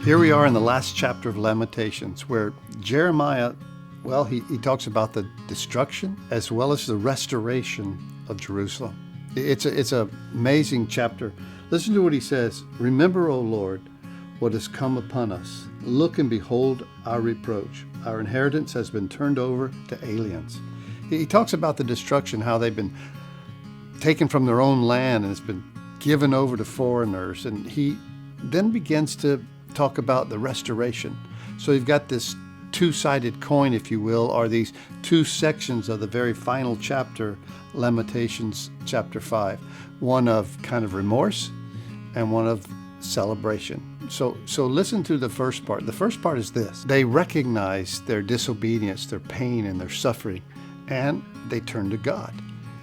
Here we are in the last chapter of Lamentations, where Jeremiah, well, he talks about the destruction as well as the restoration of Jerusalem. It's an amazing chapter. Listen to what he says. Remember, O Lord, what has come upon us. Look and behold our reproach. Our inheritance has been turned over to aliens. He talks about the destruction, how they've been taken from their own land and it's been given over to foreigners. And he then begins to talk about the restoration. So you've got this two-sided coin, if you will, or these two sections of the very final chapter, Lamentations chapter 5. One of kind of remorse and one of celebration. So listen to the first part. The first part is this. They recognize their disobedience, their pain, and their suffering, and they turn to God.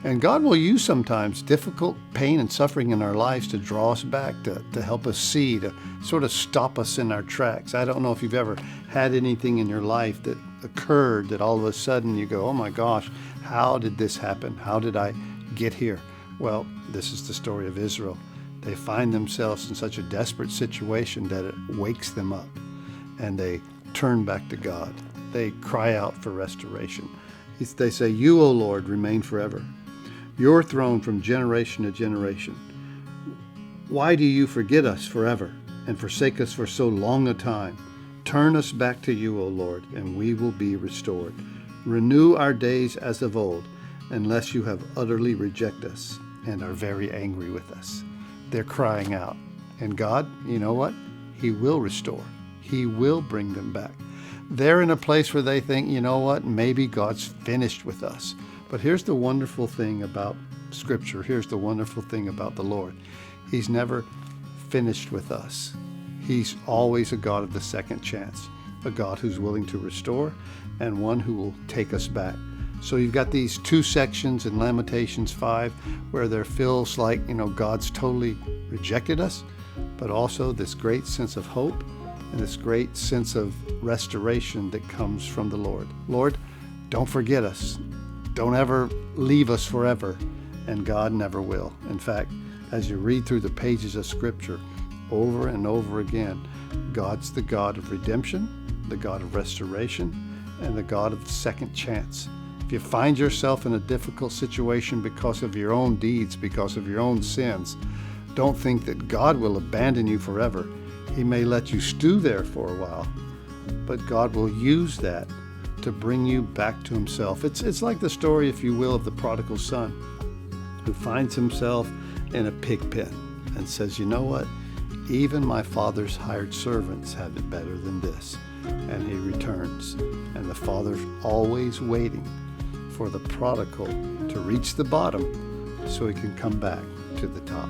And God will use sometimes difficult pain and suffering in our lives to draw us back, to help us see, to sort of stop us in our tracks. I don't know if you've ever had anything in your life that occurred that all of a sudden you go, oh my gosh, how did this happen? How did I get here? Well, this is the story of Israel. They find themselves in such a desperate situation that it wakes them up, and they turn back to God. They cry out for restoration. They say, you, O Lord, remain forever. Your throne from generation to generation. Why do you forget us forever and forsake us for so long a time? Turn us back to you, O Lord, and we will be restored. Renew our days as of old, unless you have utterly rejected us and are very angry with us. They're crying out. And God, you know what? He will restore. He will bring them back. They're in a place where they think, you know what? Maybe God's finished with us. But here's the wonderful thing about Scripture. Here's the wonderful thing about the Lord. He's never finished with us. He's always a God of the second chance, a God who's willing to restore and one who will take us back. So you've got these two sections in Lamentations 5 where there feels like, God's totally rejected us, but also this great sense of hope and this great sense of restoration that comes from the Lord. Lord, don't forget us. Don't ever leave us forever, and God never will. In fact, as you read through the pages of Scripture over and over again, God's the God of redemption, the God of restoration, and the God of second chance. If you find yourself in a difficult situation because of your own deeds, because of your own sins, don't think that God will abandon you forever. He may let you stew there for a while, but God will use that to bring you back to himself. It's like the story, if you will, of the prodigal son who finds himself in a pig pen and says, you know what? Even my father's hired servants have it better than this. And he returns. And the father's always waiting for the prodigal to reach the bottom so he can come back to the top.